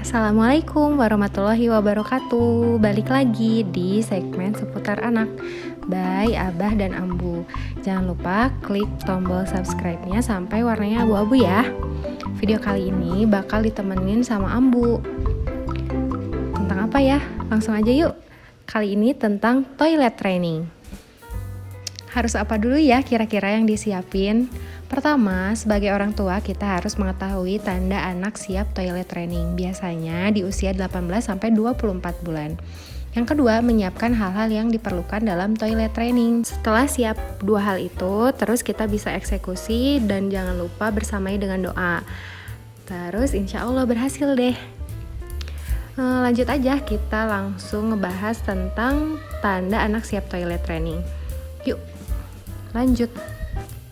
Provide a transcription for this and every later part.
Assalamualaikum warahmatullahi wabarakatuh. Balik lagi di segmen seputar anak by Abah dan Ambu. Jangan lupa klik tombol subscribe-nya sampai warnanya abu-abu ya. Video kali ini bakal ditemenin sama Ambu. Tentang apa ya? Langsung aja yuk. Kali ini tentang toilet training. Harus apa dulu ya kira-kira yang disiapin? Pertama, sebagai orang tua kita harus mengetahui tanda anak siap toilet training, biasanya di usia 18-24 bulan. Yang kedua, menyiapkan hal-hal yang diperlukan dalam toilet training. Setelah siap dua hal itu, terus kita bisa eksekusi dan jangan lupa bersamai dengan doa. Terus insya Allah berhasil deh. Lanjut aja, kita langsung ngebahas tentang tanda anak siap toilet training. Yuk, lanjut.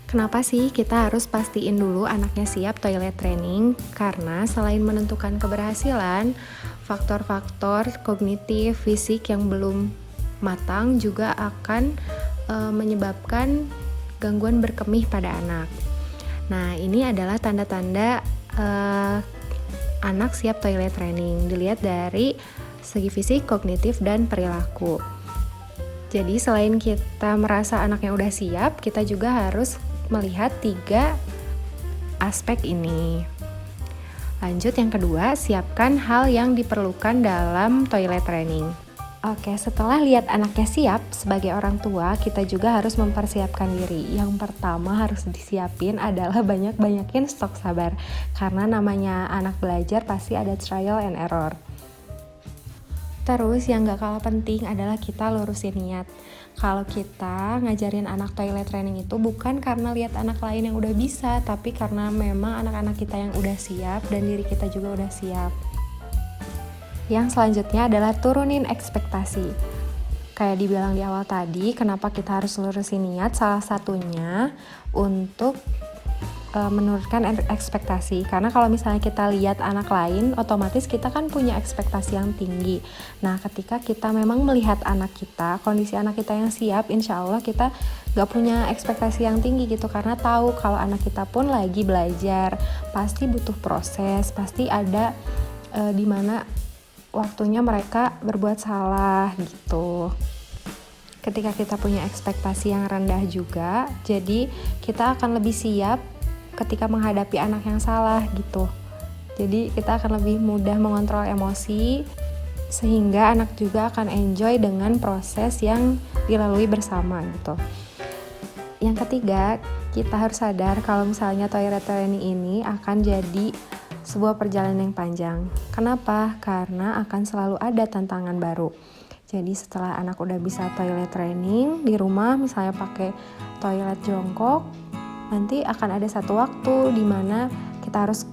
Kenapa sih kita harus pastiin dulu anaknya siap toilet training? Karena selain menentukan keberhasilan, faktor-faktor kognitif, fisik yang belum matang juga akan menyebabkan gangguan berkemih pada anak. Nah, ini adalah tanda-tanda anak siap toilet training. Dilihat dari segi fisik, kognitif, dan perilaku. Jadi selain kita merasa anaknya udah siap, kita juga harus melihat 3 aspek ini. Lanjut, yang kedua, siapkan hal yang diperlukan dalam toilet training. Oke, setelah lihat anaknya siap, sebagai orang tua kita juga harus mempersiapkan diri. Yang pertama harus disiapin adalah banyak-banyakin stok sabar. Karena namanya anak belajar pasti ada trial and error. Terus yang gak kalah penting adalah kita lurusin niat. Kalau kita ngajarin anak toilet training itu bukan karena lihat anak lain yang udah bisa, tapi karena memang anak-anak kita yang udah siap dan diri kita juga udah siap. Yang selanjutnya adalah turunin ekspektasi. Kayak dibilang di awal tadi, kenapa kita harus lurusin niat? Salah satunya untuk menurunkan ekspektasi, karena kalau misalnya kita lihat anak lain, otomatis kita kan punya ekspektasi yang tinggi. Nah, ketika kita memang melihat anak kita, kondisi anak kita yang siap, insya Allah kita gak punya ekspektasi yang tinggi gitu, karena tahu kalau anak kita pun lagi belajar, pasti butuh proses, pasti ada dimana waktunya mereka berbuat salah gitu. Ketika kita punya ekspektasi yang rendah juga, jadi kita akan lebih siap ketika menghadapi anak yang salah gitu. Jadi kita akan lebih mudah mengontrol emosi, sehingga anak juga akan enjoy dengan proses yang dilalui bersama gitu. Yang ketiga, kita harus sadar kalau misalnya toilet training ini akan jadi sebuah perjalanan yang panjang. Kenapa? Karena akan selalu ada tantangan baru. Jadi setelah anak udah bisa toilet training di rumah, misalnya pakai toilet jongkok, nanti akan ada satu waktu di mana kita harus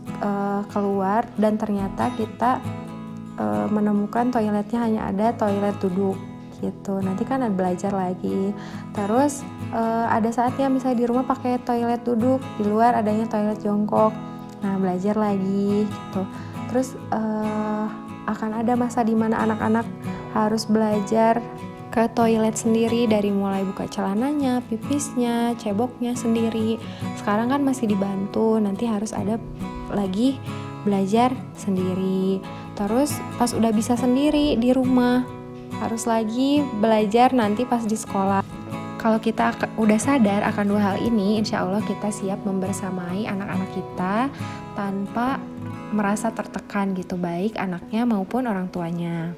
keluar dan ternyata kita menemukan toiletnya hanya ada toilet duduk gitu. Nanti kan ada belajar lagi. Terus ada saatnya misalnya di rumah pakai toilet duduk, di luar adanya toilet jongkok. Nah, belajar lagi gitu. Terus akan ada masa di mana anak-anak harus belajar ke toilet sendiri, dari mulai buka celananya, pipisnya, ceboknya sendiri. Sekarang kan masih dibantu, nanti harus ada lagi belajar sendiri. Terus pas udah bisa sendiri di rumah, harus lagi belajar nanti pas di sekolah. Kalau kita udah sadar akan dua hal ini, insya Allah kita siap membersamai anak-anak kita tanpa merasa tertekan gitu, baik anaknya maupun orang tuanya.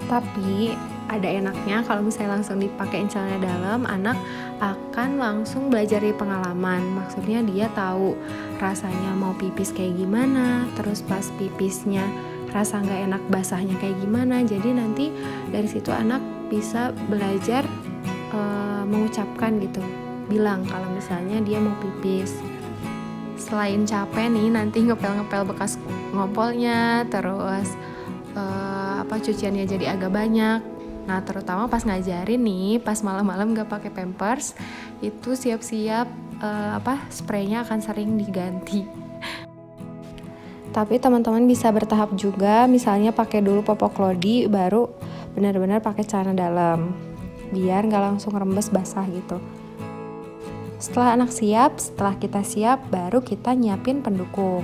Tapi ada enaknya kalau misalnya langsung dipakein celana dalam, anak akan langsung belajar dari pengalaman. Maksudnya dia tahu rasanya mau pipis kayak gimana, terus pas pipisnya rasa nggak enak basahnya kayak gimana. Jadi nanti dari situ anak bisa belajar mengucapkan gitu, bilang kalau misalnya dia mau pipis. Selain capek nih nanti ngepel-ngepel bekas ngompolnya, terus cuciannya jadi agak banyak, Nah terutama pas ngajarin nih, pas malam-malam gak pakai pampers, itu siap-siap spraynya akan sering diganti. Tapi teman-teman bisa bertahap juga, misalnya pakai dulu popok lodi, baru benar-benar pakai celana dalam, biar nggak langsung rembes basah gitu. Setelah anak siap, setelah kita siap, baru kita nyiapin pendukung.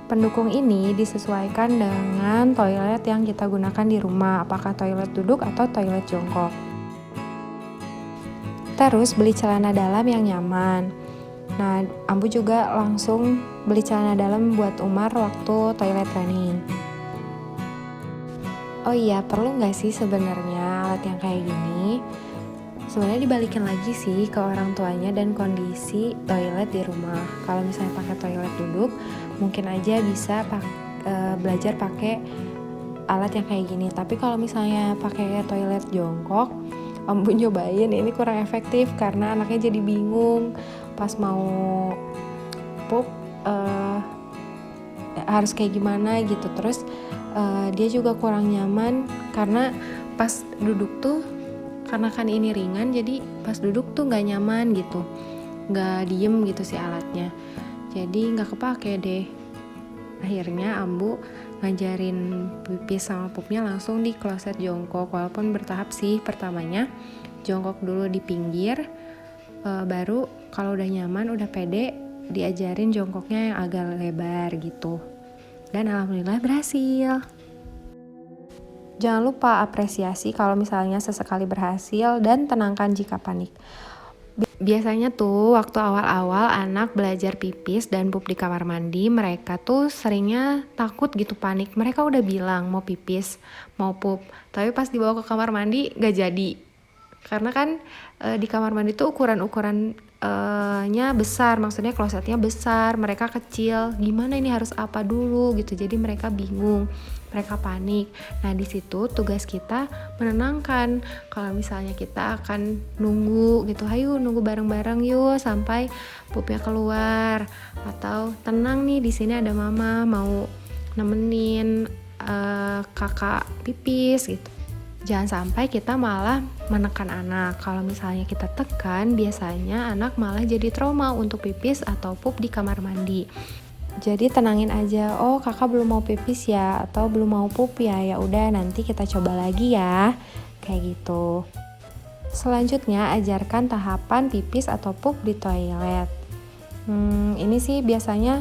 Pendukung ini disesuaikan dengan toilet yang kita gunakan di rumah, apakah toilet duduk atau toilet jongkok. Terus beli celana dalam yang nyaman. Nah, Ambu juga langsung beli celana dalam buat Umar waktu toilet training. Oh iya, perlu nggak sih sebenarnya alat yang kayak gini? Sebenarnya dibalikin lagi sih ke orang tuanya dan kondisi toilet di rumah. Kalau misalnya pakai toilet duduk, mungkin aja bisa belajar pakai alat yang kayak gini. Tapi kalau misalnya pakai toilet jongkok, Ambu nyobain ini kurang efektif karena anaknya jadi bingung pas mau pup harus kayak gimana gitu. Terus dia juga kurang nyaman karena pas duduk tuh, karena kan ini ringan, jadi pas duduk tuh nggak nyaman gitu, nggak diem gitu si alatnya, jadi nggak kepake deh. Akhirnya Ambu ngajarin pipis sama pupnya langsung di kloset jongkok, walaupun bertahap sih. Pertamanya jongkok dulu di pinggir, baru kalau udah nyaman, udah pede, diajarin jongkoknya yang agak lebar gitu. Dan alhamdulillah berhasil. Jangan lupa apresiasi kalau misalnya sesekali berhasil dan tenangkan jika panik. Biasanya tuh waktu awal-awal anak belajar pipis dan pup di kamar mandi, mereka tuh seringnya takut gitu, panik. Mereka udah bilang mau pipis, mau pup, tapi pas dibawa ke kamar mandi gak jadi. Karena kan di kamar mandi tuh ukuran-ukurannya besar, maksudnya klosetnya besar, mereka kecil. Gimana ini harus apa dulu gitu. Jadi mereka bingung, mereka panik. Nah, di situ tugas kita menenangkan. Kalau misalnya kita akan nunggu gitu, ayo nunggu bareng-bareng yuk sampai pupnya keluar, atau tenang nih, di sini ada mama mau nemenin kakak pipis gitu. Jangan sampai kita malah menekan anak. Kalau misalnya kita tekan, biasanya anak malah jadi trauma untuk pipis atau pup di kamar mandi. Jadi tenangin aja, oh kakak belum mau pipis ya, atau belum mau pup ya, ya udah nanti kita coba lagi ya, kayak gitu. Selanjutnya ajarkan tahapan pipis atau pup di toilet. Ini sih biasanya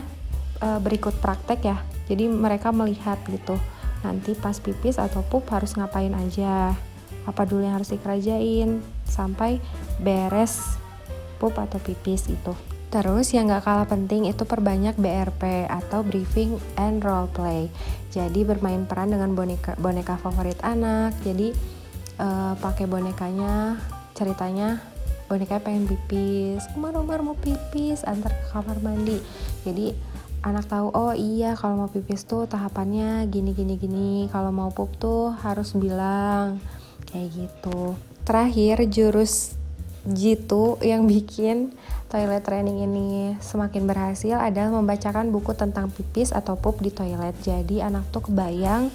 berikut praktek ya, jadi mereka melihat gitu. Nanti pas pipis atau pup harus ngapain aja, apa dulu yang harus dikerjain sampai beres pup atau pipis itu. Terus yang gak kalah penting itu perbanyak BRP atau briefing and role play. Jadi bermain peran dengan boneka favorit anak. Jadi pakai bonekanya, ceritanya bonekanya pengen pipis, Umar mau pipis, antar ke kamar mandi. Jadi anak tahu, oh iya kalau mau pipis tuh tahapannya gini, kalau mau pup tuh harus bilang kayak gitu. Terakhir, jurus jitu yang bikin toilet training ini semakin berhasil adalah membacakan buku tentang pipis atau pup di toilet. Jadi anak tuh kebayang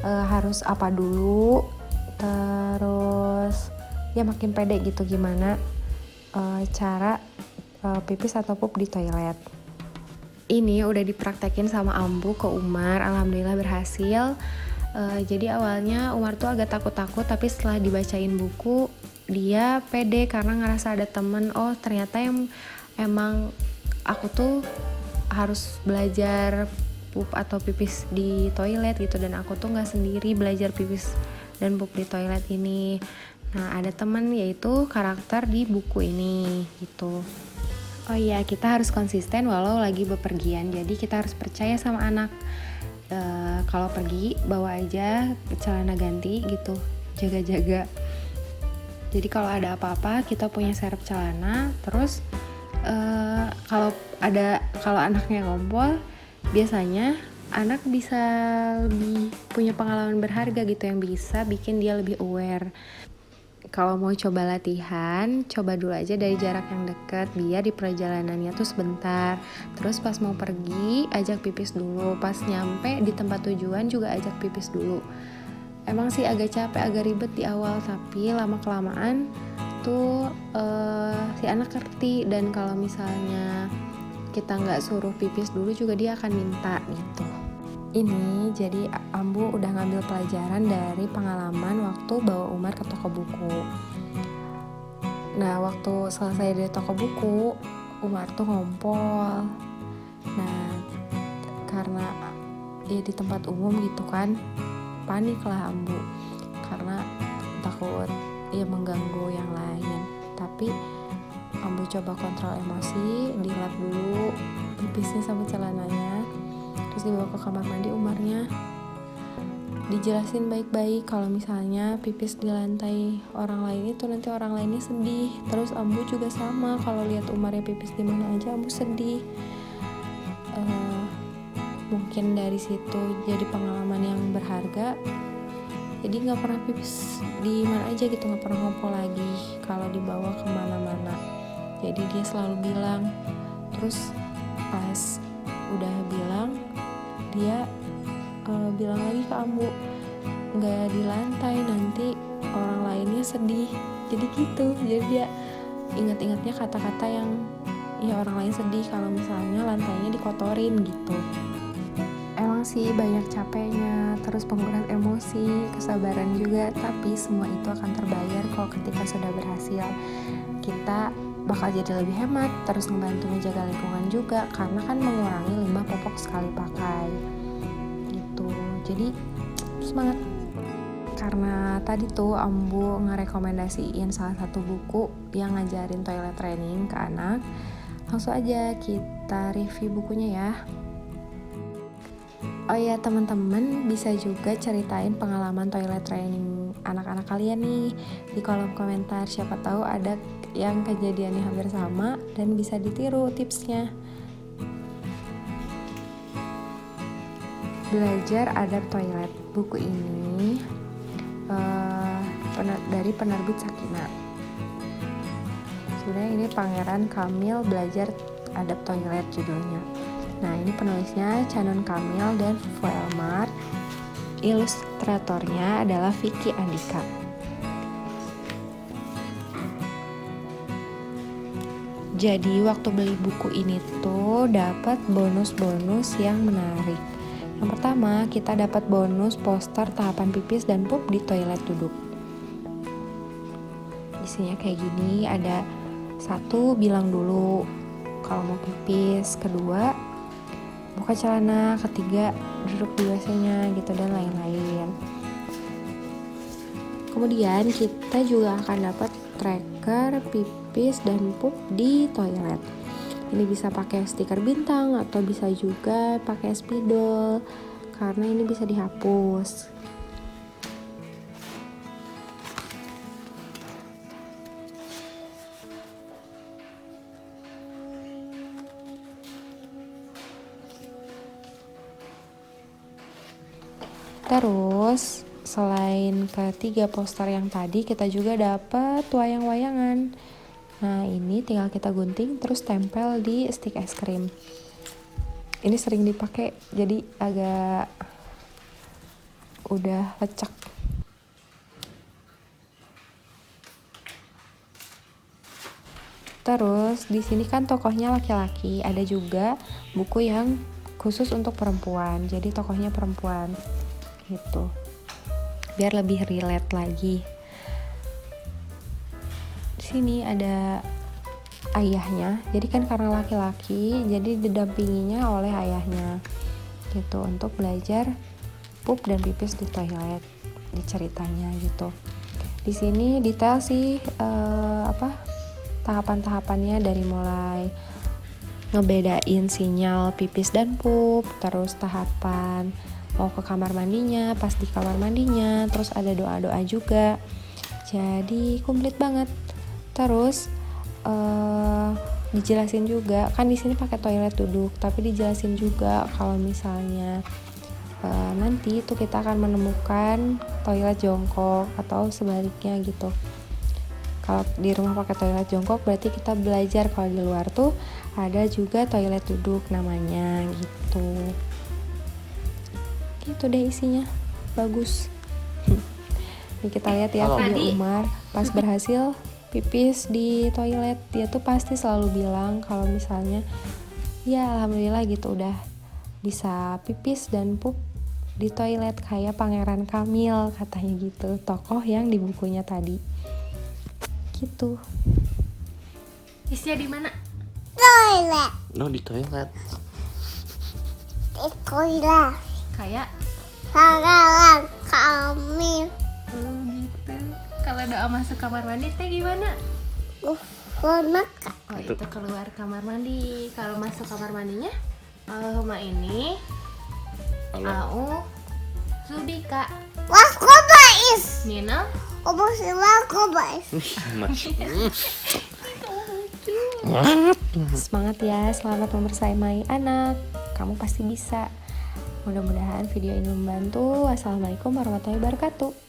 harus apa dulu, terus ya makin pede gitu gimana cara pipis atau pup di toilet. Ini udah dipraktekin sama Ambu ke Umar, alhamdulillah berhasil. Jadi awalnya Umar tuh agak takut-takut, tapi setelah dibacain buku dia pede karena ngerasa ada temen. Oh ternyata yang emang aku tuh harus belajar pup atau pipis di toilet gitu, dan aku tuh nggak sendiri belajar pipis dan pup di toilet ini. Nah ada temen, yaitu karakter di buku ini gitu. Oh iya, kita harus konsisten walau lagi bepergian. Jadi kita harus percaya sama anak. Kalau pergi bawa aja celana ganti gitu, jaga-jaga. Jadi kalau ada apa-apa kita punya serep celana. Terus kalau anaknya ngompol, biasanya anak bisa lebih punya pengalaman berharga gitu yang bisa bikin dia lebih aware. Kalau mau coba latihan, coba dulu aja dari jarak yang dekat, biar di perjalanannya tuh sebentar. Terus pas mau pergi, ajak pipis dulu. Pas nyampe di tempat tujuan juga ajak pipis dulu. Emang sih agak capek, agak ribet di awal, tapi lama kelamaan tuh si anak ngerti, dan kalau misalnya kita nggak suruh pipis dulu juga dia akan minta gitu. Ini jadi Ambu udah ngambil pelajaran dari pengalaman waktu bawa Umar ke toko buku. Nah, waktu selesai dari toko buku, Umar tuh ngompol. Nah, karena ya di tempat umum gitu kan, panik lah Ambu karena takut ya mengganggu yang lain. Tapi Ambu coba kontrol emosi, dilap dulu pipisnya sama celananya, terus dibawa ke kamar mandi Umarnya. Dijelasin baik-baik kalau misalnya pipis di lantai orang lain itu nanti orang lainnya sedih. Terus Ambu juga sama, kalau lihat Umarnya pipis di mana aja Ambu sedih. Mungkin dari situ jadi pengalaman yang berharga. Jadi nggak pernah pipis di mana aja gitu, nggak pernah ngompol lagi kalau dibawa kemana-mana. Jadi dia selalu bilang. Terus pas udah bilang, dia bilang lagi ke Ambu, nggak di lantai nanti orang lainnya sedih. Jadi gitu. Jadi dia ingat-ingatnya kata-kata yang ya orang lain sedih kalau misalnya lantainya dikotorin gitu. Emang sih banyak capeknya, terus penguras emosi, kesabaran juga, tapi semua itu akan terbayar kalau ketika sudah berhasil. Kita bakal jadi lebih hemat, terus membantu menjaga lingkungan juga, karena kan mengurangi limbah popok sekali pakai gitu. Jadi semangat. Karena tadi tuh Ambu ngerekomendasiin salah satu buku yang ngajarin toilet training ke anak, langsung aja kita review bukunya ya. Oh ya teman-teman, bisa juga ceritain pengalaman toilet training anak-anak kalian nih di kolom komentar. Siapa tahu ada yang kejadiannya hampir sama dan bisa ditiru tipsnya. Belajar Adab Toilet. Buku ini dari penerbit Sakina. Sebenarnya ini Pangeran Kamil Belajar Adab Toilet judulnya. Nah, ini penulisnya Canon Kamil dan Fufu Elmar. Ilustratornya adalah Vicky Andika. Jadi waktu beli buku ini tuh dapat bonus-bonus yang menarik. Yang pertama, kita dapat bonus poster tahapan pipis dan pup di toilet duduk. Isinya kayak gini, ada 1, bilang dulu kalau mau pipis, 2, buka celana, 3, duduk di WC-nya gitu, dan lain-lain. Kemudian kita juga akan dapat tracker pipis dan pup di toilet. Ini bisa pakai stiker bintang atau bisa juga pakai spidol karena ini bisa dihapus. Terus selain ketiga poster yang tadi, kita juga dapat wayang-wayangan. Nah, ini tinggal kita gunting terus tempel di stik es krim. Ini sering dipakai, jadi agak udah lecek. Terus di sini kan tokohnya laki-laki, ada juga buku yang khusus untuk perempuan. Jadi tokohnya perempuan gitu. Biar lebih relate lagi. Di sini ada ayahnya. Jadi kan karena laki-laki, jadi didampinginya oleh ayahnya gitu untuk belajar pup dan pipis di toilet di ceritanya gitu. Di sini detail sih tahapan-tahapannya dari mulai ngebedain sinyal pipis dan pup, terus tahapan mau ke kamar mandinya, pas di kamar mandinya, terus ada doa-doa juga. Jadi komplit banget. Terus dijelasin juga, kan di sini pakai toilet duduk, tapi dijelasin juga kalau misalnya nanti itu kita akan menemukan toilet jongkok atau sebaliknya gitu. Kalau di rumah pakai toilet jongkok berarti kita belajar kalau di luar tuh ada juga toilet duduk namanya gitu. Gitu deh isinya, bagus. Ini kita lihat ya video Umar pas berhasil pipis di toilet. Dia tuh pasti selalu bilang kalau misalnya ya alhamdulillah gitu udah bisa pipis dan pup di toilet kayak Pangeran Kamil katanya gitu, tokoh yang di bukunya tadi gitu. Pisnya di mana? Toilet. No, di toilet. Di toilet. Kayak Pangeran Kamil. gitu. Kalau doa masuk kamar mandi teh gimana? Boneka. Oh itu keluar kamar mandi. Kalau masuk kamar mandinya Allahumma ini Au Zubika Wah, kobais. Minal Kobais. Semangat ya, selamat mempersaimai anak. Kamu pasti bisa. Mudah-mudahan video ini membantu. Wassalamualaikum warahmatullahi wabarakatuh.